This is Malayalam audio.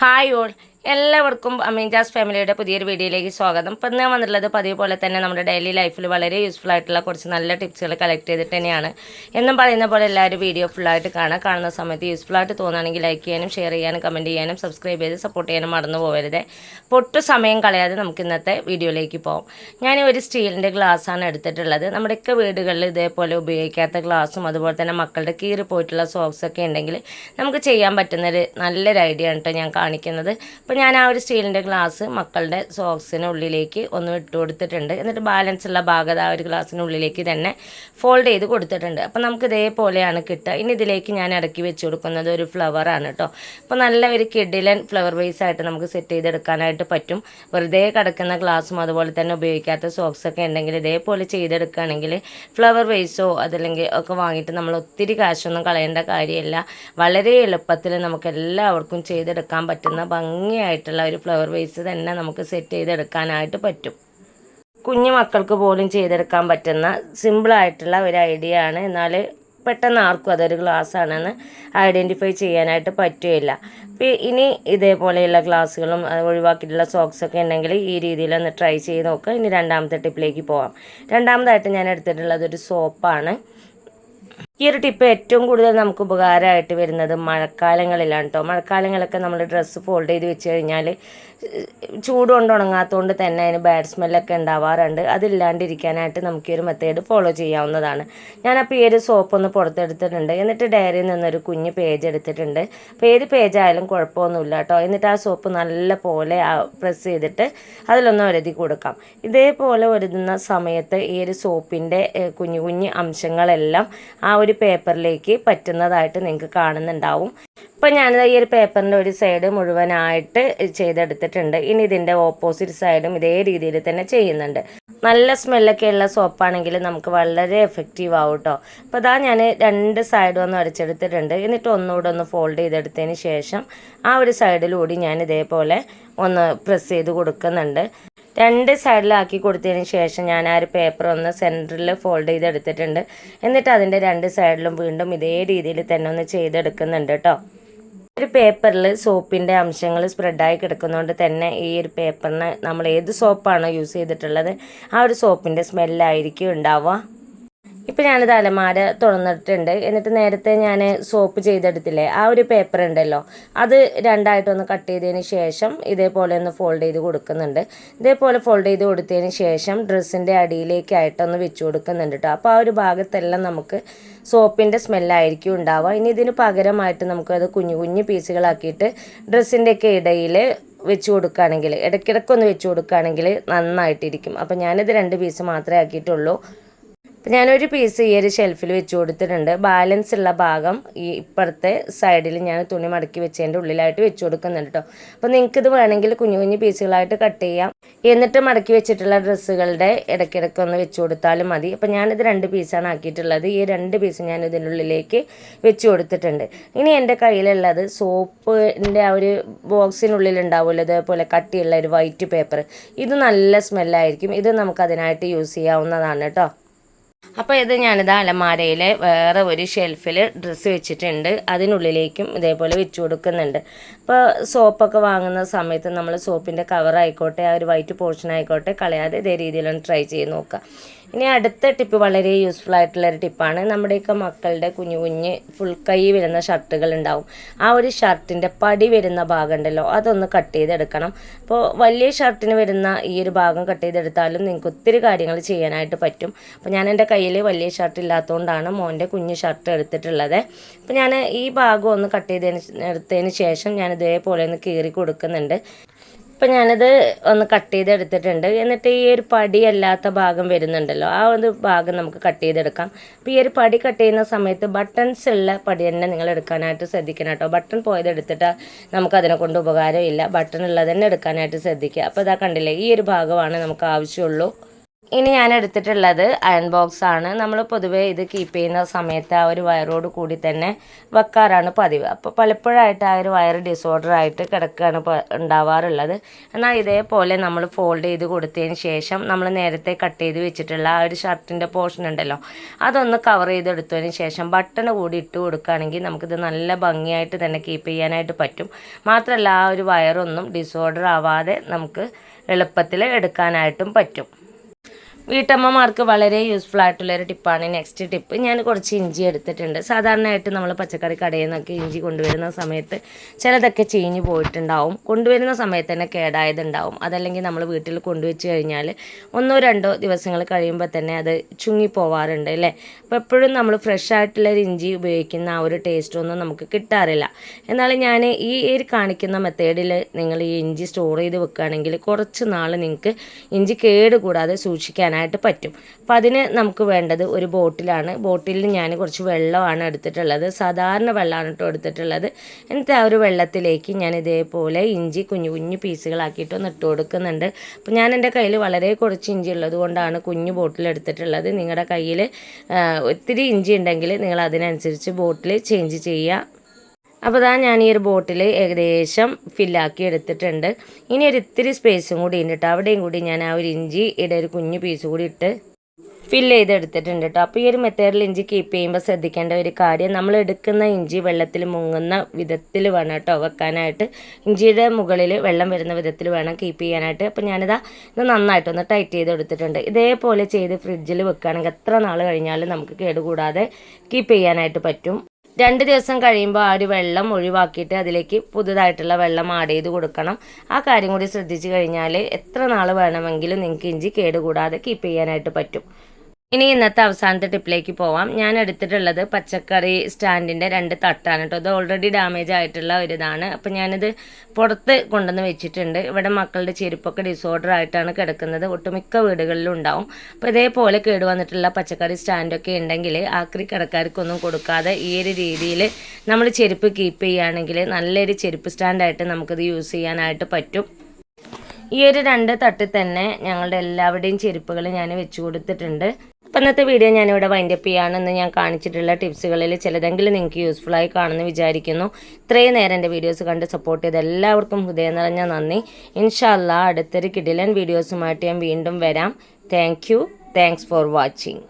ഹായ് ഓൾ, എല്ലാവർക്കും അമീൻജാസ് ഫാമിലിയുടെ പുതിയൊരു വീഡിയോയിലേക്ക് സ്വാഗതം. ഇപ്പം ഞാൻ വന്നിട്ടുള്ളത് പതിവ് പോലെ തന്നെ നമ്മുടെ ഡെയിലി ലൈഫിൽ വളരെ യൂസ്ഫുൾ ആയിട്ടുള്ള കുറച്ച് നല്ല ടിപ്സുകൾ കളക്ട് ചെയ്തിട്ട് തന്നെയാണ്. എന്നും പറയുന്ന പോലെ എല്ലാവരും വീഡിയോ ഫുള്ളായിട്ട് കാണുന്ന സമയത്ത് യൂസ്ഫുൾ ആയിട്ട് തോന്നുകയാണെങ്കിൽ ലൈക്ക് ചെയ്യാനും ഷെയർ ചെയ്യാനും കമൻറ്റ് ചെയ്യാനും സബ്സ്ക്രൈബ് ചെയ്ത് സപ്പോർട്ട് ചെയ്യാനും മറന്നു പോകരുത്. പൊട്ടു സമയം കളയാതെ നമുക്ക് ഇന്നത്തെ വീഡിയോയിലേക്ക് പോകാം. ഞാൻ ഒരു സ്റ്റീലിൻ്റെ ഗ്ലാസ്സാണ് എടുത്തിട്ടുള്ളത്. നമ്മുടെയൊക്കെ വീടുകളിൽ ഇതേപോലെ ഉപയോഗിക്കാത്ത ഗ്ലാസും അതുപോലെ തന്നെ മക്കളുടെ കീറി പോയിട്ടുള്ള സോക്സൊക്കെ ഉണ്ടെങ്കിൽ നമുക്ക് ചെയ്യാൻ പറ്റുന്നൊരു നല്ലൊരു ഐഡിയ ആണ് കേട്ടോ ഞാൻ കാണിക്കുന്നത്. അപ്പോൾ ഞാൻ ആ ഒരു സ്റ്റീലിൻ്റെ ഗ്ലാസ് മക്കളുടെ സോക്സിനുള്ളിലേക്ക് ഒന്ന് ഇട്ട് കൊടുത്തിട്ടുണ്ട്. എന്നിട്ട് ബാലൻസ് ഉള്ള ഭാഗം ആ ഒരു ഗ്ലാസ്സിനുള്ളിലേക്ക് തന്നെ ഫോൾഡ് ചെയ്ത് കൊടുത്തിട്ടുണ്ട്. അപ്പോൾ നമുക്ക് ഇതേപോലെയാണ് കിട്ടുക. ഇനി ഇതിലേക്ക് ഞാൻ ഇറക്കി വെച്ച് കൊടുക്കുന്നത് ഒരു ഫ്ലവറാണ് കേട്ടോ. അപ്പോൾ നല്ല ഒരു കിഡിലൻ ഫ്ലവർ വേസ് ആയിട്ട് നമുക്ക് സെറ്റ് ചെയ്തെടുക്കാനായിട്ട് പറ്റും. വെറുതെ കിടക്കുന്ന ഗ്ലാസ്സും അതുപോലെ തന്നെ ഉപയോഗിക്കാത്ത സോക്സൊക്കെ ഉണ്ടെങ്കിൽ ഇതേപോലെ ചെയ്തെടുക്കുകയാണെങ്കിൽ ഫ്ലവർ വേസോ അതല്ലെങ്കിൽ ഒക്കെ വാങ്ങിയിട്ട് നമ്മൾ ഒത്തിരി കാശൊന്നും കളയേണ്ട കാര്യമില്ല. വളരെ എളുപ്പത്തിൽ നമുക്ക് എല്ലാവർക്കും ചെയ്തെടുക്കാൻ പറ്റുന്ന ഭംഗിയായിട്ടുള്ള ഒരു ഫ്ലവർ വേസ് തന്നെ നമുക്ക് സെറ്റ് ചെയ്തെടുക്കാനായിട്ട് പറ്റും. കുഞ്ഞു മക്കൾക്ക് പോലും ചെയ്തെടുക്കാൻ പറ്റുന്ന സിമ്പിളായിട്ടുള്ള ഒരു ഐഡിയ ആണ്. എന്നാൽ പെട്ടെന്ന് ആർക്കും അതൊരു ഗ്ലാസ് ആണെന്ന് ഐഡൻറ്റിഫൈ ചെയ്യാനായിട്ട് പറ്റുകയില്ല. ഇനി ഇതേപോലെയുള്ള ഗ്ലാസ്സുകളും ഒഴിവാക്കിയിട്ടുള്ള സോക്സൊക്കെ ഉണ്ടെങ്കിൽ ഈ രീതിയിലൊന്ന് ട്രൈ ചെയ്ത് നോക്കുക. ഇനി രണ്ടാമത്തെ ടിപ്പിലേക്ക് പോകാം. രണ്ടാമതായിട്ട് ഞാൻ എടുത്തിട്ടുള്ളത് ഒരു സോപ്പാണ്. ഈ ഒരു ടിപ്പ് ഏറ്റവും കൂടുതൽ നമുക്ക് ഉപകാരമായിട്ട് വരുന്നത് മഴക്കാലങ്ങളിലാണ് കേട്ടോ. മഴക്കാലങ്ങളൊക്കെ നമ്മൾ ഡ്രസ്സ് ഫോൾഡ് ചെയ്ത് വെച്ച് കഴിഞ്ഞാൽ ചൂട് കൊണ്ട് ഉണങ്ങാത്തതുകൊണ്ട് തന്നെ അതിന് ബാഡ് സ്മെല്ലൊക്കെ ഉണ്ടാവാറുണ്ട്. അതില്ലാണ്ടിരിക്കാനായിട്ട് നമുക്ക് ഈ ഒരു മെത്തേഡ് ഫോളോ ചെയ്യാവുന്നതാണ്. ഞാനപ്പോൾ ഈ ഒരു സോപ്പ് ഒന്ന് പുറത്തെടുത്തിട്ടുണ്ട്. എന്നിട്ട് ഡയറിയിൽ നിന്നൊരു കുഞ്ഞ് പേജ് എടുത്തിട്ടുണ്ട്. അപ്പോൾ ഏത് പേജായാലും കുഴപ്പമൊന്നുമില്ല കേട്ടോ. എന്നിട്ട് ആ സോപ്പ് നല്ല പോലെ പ്രസ് ചെയ്തിട്ട് അതിലൊന്ന് ഒരതി കൊടുക്കാം. ഇതേപോലെ ഒരുതുന്ന സമയത്ത് ഈ ഒരു സോപ്പിൻ്റെ കുഞ്ഞു കുഞ്ഞു അംശങ്ങളെല്ലാം ആ ഒരു പേപ്പറിലേക്ക് പറ്റുന്നതായിട്ട് നിങ്ങൾക്ക് കാണുന്നുണ്ടാവും. ഇപ്പം ഞാനിത് ഈ ഒരു പേപ്പറിൻ്റെ ഒരു സൈഡ് മുഴുവനായിട്ട് ചെയ്തെടുത്തിട്ടുണ്ട്. ഇനി ഇതിൻ്റെ ഓപ്പോസിറ്റ് സൈഡും ഇതേ രീതിയിൽ തന്നെ ചെയ്യുന്നുണ്ട്. നല്ല സ്മെല്ലൊക്കെ ഉള്ള സോപ്പാണെങ്കിൽ നമുക്ക് വളരെ എഫക്റ്റീവ് ആവും കേട്ടോ. അപ്പോൾ അതാ ഞാൻ രണ്ട് സൈഡും ഒന്ന് അടിച്ചെടുത്തിട്ടുണ്ട്. എന്നിട്ട് ഒന്നുകൂടെ ഒന്ന് ഫോൾഡ് ചെയ്തെടുത്തതിന് ശേഷം ആ ഒരു സൈഡിലൂടെ ഞാൻ ഇതേപോലെ ഒന്ന് പ്രസ് ചെയ്ത് കൊടുക്കുന്നുണ്ട്. രണ്ട് സൈഡിലാക്കി കൊടുത്തതിന് ശേഷം ഞാൻ ആ ഒരു പേപ്പർ ഒന്ന് സെൻറ്ററിൽ ഫോൾഡ് ചെയ്തെടുത്തിട്ടുണ്ട്. എന്നിട്ട് അതിൻ്റെ രണ്ട് സൈഡിലും വീണ്ടും ഇതേ രീതിയിൽ തന്നെ ഒന്ന് ചെയ്തെടുക്കുന്നുണ്ട് കേട്ടോ. ഒരു പേപ്പറിൽ സോപ്പിൻ്റെ അംശങ്ങൾ സ്പ്രെഡായി കിടക്കുന്നതുകൊണ്ട് തന്നെ ഈ ഒരു പേപ്പറിന് നമ്മൾ ഏത് സോപ്പാണോ യൂസ് ചെയ്തിട്ടുള്ളത് ആ ഒരു സോപ്പിൻ്റെ സ്മെല്ലായിരിക്കും ഉണ്ടാവുക. ഇപ്പം ഞാനിത് അലമാര തുറന്നിട്ടുണ്ട്. എന്നിട്ട് നേരത്തെ ഞാൻ സോപ്പ് ചെയ്തെടുത്തില്ലേ ആ ഒരു പേപ്പർ ഉണ്ടല്ലോ, അത് രണ്ടായിട്ടൊന്ന് കട്ട് ചെയ്തതിന് ശേഷം ഇതേപോലെ ഒന്ന് ഫോൾഡ് ചെയ്ത് കൊടുക്കുന്നുണ്ട്. ഇതേപോലെ ഫോൾഡ് ചെയ്ത് കൊടുത്തതിന് ശേഷം ഡ്രസ്സിൻ്റെ അടിയിലേക്കായിട്ടൊന്ന് വെച്ച് കൊടുക്കുന്നുണ്ട് കേട്ടോ. അപ്പോൾ ആ ഒരു ഭാഗത്തെല്ലാം നമുക്ക് സോപ്പിൻ്റെ സ്മെല്ലായിരിക്കും ഉണ്ടാവുക. ഇനി ഇതിന് പകരമായിട്ട് നമുക്കത് കുഞ്ഞു കുഞ്ഞു പീസുകളാക്കിയിട്ട് ഡ്രസ്സിൻ്റെയൊക്കെ ഇടയിൽ വെച്ച് കൊടുക്കുകയാണെങ്കിൽ, ഇടയ്ക്കിടയ്ക്കൊന്ന് വെച്ച് കൊടുക്കുകയാണെങ്കിൽ നന്നായിട്ടിരിക്കും. അപ്പോൾ ഞാനിത് 2 പീസ് മാത്രമേ ആക്കിയിട്ടുള്ളൂ. അപ്പം ഞാനൊരു പീസ് ഈ ഒരു ഷെൽഫിൽ വെച്ച് കൊടുത്തിട്ടുണ്ട്. ബാലൻസ് ഉള്ള ഭാഗം ഈ ഇപ്പുറത്തെ സൈഡിൽ ഞാൻ തുണി മടക്കി വെച്ചതിൻ്റെ ഉള്ളിലായിട്ട് വെച്ച് കൊടുക്കുന്നുണ്ട് കേട്ടോ. അപ്പോൾ നിങ്ങൾക്കിത് വേണമെങ്കിൽ കുഞ്ഞു കുഞ്ഞു പീസുകളായിട്ട് കട്ട് ചെയ്യാം. എന്നിട്ട് മടക്കി വെച്ചിട്ടുള്ള ഡ്രസ്സുകളുടെ ഇടയ്ക്കിടയ്ക്കൊന്ന് വെച്ച് കൊടുത്താലും മതി. അപ്പോൾ ഞാനിത് 2 പീസാണ് ആക്കിയിട്ടുള്ളത്. ഈ 2 പീസ് ഞാൻ ഇതിൻ്റെ ഉള്ളിലേക്ക് വെച്ച് കൊടുത്തിട്ടുണ്ട്. ഇനി എൻ്റെ കയ്യിലുള്ളത് സോപ്പിൻ്റെ ആ ഒരു ബോക്സിനുള്ളിൽ ഉണ്ടാവുമല്ലോ ഇതേപോലെ കട്ടിയുള്ള ഒരു വൈറ്റ് പേപ്പർ. ഇത് നല്ല സ്മെല്ലായിരിക്കും. ഇത് നമുക്കതിനായിട്ട് യൂസ് ചെയ്യാവുന്നതാണ് കേട്ടോ. അപ്പോൾ ഇത് ഞാനിത് അലമാരയിൽ വേറെ ഒരു ഷെൽഫിൽ ഡ്രസ്സ് വെച്ചിട്ടുണ്ട്. അതിനുള്ളിലേക്കും ഇതേപോലെ വെച്ച് കൊടുക്കുന്നുണ്ട്. അപ്പോൾ സോപ്പൊക്കെ വാങ്ങുന്ന സമയത്ത് നമ്മൾ സോപ്പിൻ്റെ കവറായിക്കോട്ടെ ആ ഒരു വൈറ്റ് പോർഷൻ ആയിക്കോട്ടെ കളയാതെ ഇതേ രീതിയിലൊന്ന് ട്രൈ ചെയ്ത് നോക്കുക. ഇനി അടുത്ത ടിപ്പ് വളരെ യൂസ്ഫുൾ ആയിട്ടുള്ളൊരു ടിപ്പാണ്. നമ്മുടെയൊക്കെ മക്കളുടെ കുഞ്ഞു കുഞ്ഞ് ഫുൾ കൈ വരുന്ന ഷർട്ടുകൾ ഉണ്ടാവും. ആ ഒരു ഷർട്ടിൻ്റെ പടി വരുന്ന ഭാഗം ഉണ്ടല്ലോ അതൊന്ന് കട്ട് ചെയ്തെടുക്കണം. അപ്പോൾ വലിയ ഷർട്ടിന് വരുന്ന ഈ ഒരു ഭാഗം കട്ട് ചെയ്തെടുത്താലും നിങ്ങൾക്ക് ഒത്തിരി കാര്യങ്ങൾ ചെയ്യാനായിട്ട് പറ്റും. അപ്പോൾ ഞാൻ എൻ്റെ കയ്യിൽ വലിയ ഷർട്ട് ഇല്ലാത്തതുകൊണ്ടാണ് മോൻ്റെ കുഞ്ഞു ഷർട്ട് എടുത്തിട്ടുള്ളത്. അപ്പോൾ ഞാൻ ഈ ഭാഗം ഒന്ന് കട്ട് എടുത്തതിന് ശേഷം ഞാൻ ഇതേപോലെ ഒന്ന് കീറി കൊടുക്കുന്നുണ്ട്. ഇപ്പം ഞാനിത് ഒന്ന് കട്ട് ചെയ്തെടുത്തിട്ടുണ്ട്. എന്നിട്ട് ഈ ഒരു പടിയല്ലാത്ത ഭാഗം വരുന്നുണ്ടല്ലോ ആ ഒരു ഭാഗം നമുക്ക് കട്ട് ചെയ്തെടുക്കാം. അപ്പോൾ ഈ ഒരു പടി കട്ട് ചെയ്യുന്ന സമയത്ത് ബട്ടൺസ് ഉള്ള പടി തന്നെ നിങ്ങൾ എടുക്കാനായിട്ട് ശ്രദ്ധിക്കണം കേട്ടോ. ബട്ടൺ പോയതെടുത്തിട്ട് നമുക്കതിനെ കൊണ്ട് ഉപകാരമില്ല. ബട്ടൺ ഉള്ളത് തന്നെ എടുക്കാനായിട്ട് ശ്രദ്ധിക്കുക. അപ്പോൾ ഇതാ കണ്ടില്ലേ, ഈ ഒരു ഭാഗമാണ് നമുക്ക് ആവശ്യമുള്ളൂ. ഇനി ഞാൻ എടുത്തിട്ടുള്ളത് അയൺ ബോക്സ് ആണ്. നമ്മൾ പൊതുവേ ഇത് കീപ്പ് ചെയ്യുന്ന സമയത്ത് ആ ഒരു വയറോട് കൂടി തന്നെ വെക്കാറാണ് പതിവ്. അപ്പോൾ പലപ്പോഴായിട്ട് ആ ഒരു വയർ ഡിസോർഡർ ആയിട്ട് കിടക്കുകയാണ് ഉണ്ടാവാറുള്ളത്. എന്നാൽ ഇതേപോലെ നമ്മൾ ഫോൾഡ് ചെയ്ത് കൊടുത്തതിന് ശേഷം നമ്മൾ നേരത്തെ കട്ട് ചെയ്ത് വെച്ചിട്ടുള്ള ആ ഒരു ഷർട്ടിൻ്റെ പോർഷൻ ഉണ്ടല്ലോ, അതൊന്ന് കവർ ചെയ്തെടുത്തതിന് ശേഷം ബട്ടൺ കൂടി ഇട്ട് കൊടുക്കുകയാണെങ്കിൽ നമുക്കിത് നല്ല ഭംഗിയായിട്ട് തന്നെ കീപ്പ് ചെയ്യാനായിട്ട് പറ്റും. മാത്രമല്ല ആ ഒരു വയറൊന്നും ഡിസോർഡർ ആവാതെ നമുക്ക് എളുപ്പത്തിൽ എടുക്കാനായിട്ടും പറ്റും. വീട്ടമ്മമാർക്ക് വളരെ യൂസ്ഫുൾ ആയിട്ടുള്ളൊരു ടിപ്പാണ് നെക്സ്റ്റ് ടിപ്പ്. ഞാൻ കുറച്ച് ഇഞ്ചി എടുത്തിട്ടുണ്ട്. സാധാരണയായിട്ട് നമ്മൾ പച്ചക്കറി കടയിൽ നിന്നൊക്കെ ഇഞ്ചി കൊണ്ടുവരുന്ന സമയത്ത് ചിലതൊക്കെ ചീഞ്ഞ് പോയിട്ടുണ്ടാവും, കൊണ്ടുവരുന്ന സമയത്ത് തന്നെ കേടായതുണ്ടാവും. അതല്ലെങ്കിൽ നമ്മൾ വീട്ടിൽ കൊണ്ടുവച്ച് കഴിഞ്ഞാൽ 1-2 ദിവസങ്ങൾ കഴിയുമ്പോൾ തന്നെ അത് ചുങ്ങിപ്പോവാറുണ്ട് അല്ലേ. അപ്പോൾ എപ്പോഴും നമ്മൾ ഫ്രഷ് ആയിട്ടുള്ളൊരു ഇഞ്ചി ഉപയോഗിക്കുന്ന ആ ഒരു ടേസ്റ്റൊന്നും നമുക്ക് കിട്ടാറില്ല. എന്നാൽ ഞാൻ ഈ കാണിക്കുന്ന മെത്തേഡിൽ നിങ്ങൾ ഈ ഇഞ്ചി സ്റ്റോർ ചെയ്ത് വെക്കുകയാണെങ്കിൽ കുറച്ച് നാൾ നിങ്ങൾക്ക് ഇഞ്ചി കേടുകൂടാതെ സൂക്ഷിക്കാനായിട്ട് പറ്റും. അപ്പോൾ അതിന് നമുക്ക് വേണ്ടത് ഒരു ബോട്ടിലാണ്. ബോട്ടിലിൽ ഞാൻ കുറച്ച് വെള്ളമാണ് എടുത്തിട്ടുള്ളത്. സാധാരണ വെള്ളമാണ് കേട്ടോ എടുത്തിട്ടുള്ളത്. എന്നിട്ട് ആ ഒരു വെള്ളത്തിലേക്ക് ഞാൻ ഇതേപോലെ ഇഞ്ചി കുഞ്ഞു കുഞ്ഞു പീസുകളാക്കിയിട്ടൊന്ന് ഇട്ട് കൊടുക്കുന്നുണ്ട്. അപ്പോൾ ഞാൻ എൻ്റെ കയ്യിൽ വളരെ കുറച്ച് ഇഞ്ചി ഉള്ളത് കൊണ്ടാണ് കുഞ്ഞു ബോട്ടിൽ എടുത്തിട്ടുള്ളത്. നിങ്ങളുടെ കയ്യിൽ ഒത്തിരി ഇഞ്ചി ഉണ്ടെങ്കിൽ നിങ്ങൾ അതിനനുസരിച്ച് ബോട്ടിൽ ചേഞ്ച് ചെയ്യുക. അപ്പോൾ ഞാൻ ഈ ഒരു ബോട്ടിൽ ഏകദേശം ഫില്ലാക്കി എടുത്തിട്ടുണ്ട്. ഇനി ഒരു ഇത്തിരി സ്പേസും കൂടി ഉണ്ട് കേട്ടോ. അവിടെയും കൂടി ഞാൻ ആ ഒരു ഇഞ്ചിയുടെ ഒരു കുഞ്ഞു പീസ് കൂടി ഇട്ട് ഫില്ല് ചെയ്തെടുത്തിട്ടുണ്ട് കേട്ടോ. അപ്പോൾ ഈ ഒരു മെത്തേഡിൽ ഇഞ്ചി കീപ്പ് ചെയ്യുമ്പോൾ ശ്രദ്ധിക്കേണ്ട ഒരു കാര്യം, നമ്മൾ എടുക്കുന്ന ഇഞ്ചി വെള്ളത്തിൽ മുങ്ങുന്ന വിധത്തിൽ വേണം കേട്ടോ വെക്കാനായിട്ട്. ഇഞ്ചിയുടെ മുകളിൽ വെള്ളം വരുന്ന വിധത്തിൽ വേണം കീപ്പ് ചെയ്യാനായിട്ട്. അപ്പോൾ ഞാനിത് നന്നായിട്ടൊന്ന് ടൈറ്റ് ചെയ്ത് എടുത്തിട്ടുണ്ട്. ഇതേപോലെ ചെയ്ത് ഫ്രിഡ്ജിൽ വെക്കുകയാണെങ്കിൽ എത്ര നാൾ കഴിഞ്ഞാലും നമുക്ക് കേടുകൂടാതെ കീപ്പ് ചെയ്യാനായിട്ട് പറ്റും. 2 ദിവസം കഴിയുമ്പോൾ ആ ഒരു വെള്ളം ഒഴിവാക്കിയിട്ട് അതിലേക്ക് പുതുതായിട്ടുള്ള വെള്ളം ആഡ് ചെയ്ത് കൊടുക്കണം. ആ കാര്യം കൂടി ശ്രദ്ധിച്ചു കഴിഞ്ഞാൽ എത്ര നാൾ വേണമെങ്കിലും നിങ്ങൾക്ക് ഇഞ്ചി കേടുകൂടാതെ കീപ്പ് ചെയ്യാനായിട്ട് പറ്റും. ഇനി ഇന്നത്തെ അവസാനത്തെ ടിപ്പിലേക്ക് പോവാം. ഞാൻ എടുത്തിട്ടുള്ളത് പച്ചക്കറി സ്റ്റാൻഡിൻ്റെ 2 തട്ടാണ് കേട്ടോ. ഇത് ഓൾറെഡി ഡാമേജ് ആയിട്ടുള്ള ഒരു ഇതാണ്. അപ്പോൾ ഞാനിത് പുറത്ത് കൊണ്ടുവന്ന് വെച്ചിട്ടുണ്ട്. ഇവിടെ മക്കളുടെ ചെരുപ്പൊക്കെ ഡിസോർഡർ ആയിട്ടാണ് കിടക്കുന്നത്. ഒട്ടുമിക്ക വീടുകളിലും ഉണ്ടാവും. അപ്പോൾ ഇതേപോലെ കേടുവന്നിട്ടുള്ള പച്ചക്കറി സ്റ്റാൻഡൊക്കെ ഉണ്ടെങ്കിൽ ആക്രി കടക്കാർക്കൊന്നും കൊടുക്കാതെ ഈ ഒരു രീതിയിൽ നമ്മൾ ചെരുപ്പ് കീപ്പ് ചെയ്യുകയാണെങ്കിൽ നല്ലൊരു ചെരുപ്പ് സ്റ്റാൻഡായിട്ട് നമുക്കിത് യൂസ് ചെയ്യാനായിട്ട് പറ്റും. ഈ ഒരു 2 തട്ടിൽ തന്നെ ഞങ്ങളുടെ എല്ലാവരുടെയും ചെരുപ്പുകൾ ഞാൻ വെച്ച് കൊടുത്തിട്ടുണ്ട്. അപ്പോൾ ഇന്നത്തെ വീഡിയോ ഞാനിവിടെ വൈൻഡപ്പ് ചെയ്യാണെന്ന് ഞാൻ കാണിച്ചിട്ടുള്ള ടിപ്സുകളിൽ ചിലതെങ്കിലും നിങ്ങൾക്ക് യൂസ്ഫുള്ളായി കാണുമെന്ന് വിചാരിക്കുന്നു. ഇത്രയും നേരം എൻ്റെ വീഡിയോസ് കണ്ട് സപ്പോർട്ട് ചെയ്ത എല്ലാവർക്കും ഹൃദയം നിറഞ്ഞ നന്ദി. ഇൻഷാ അല്ലാഹ് അടുത്തൊരു കിടിലൻ വീഡിയോസുമായിട്ട് ഞാൻ വീണ്ടും വരാം. Thanks for watching.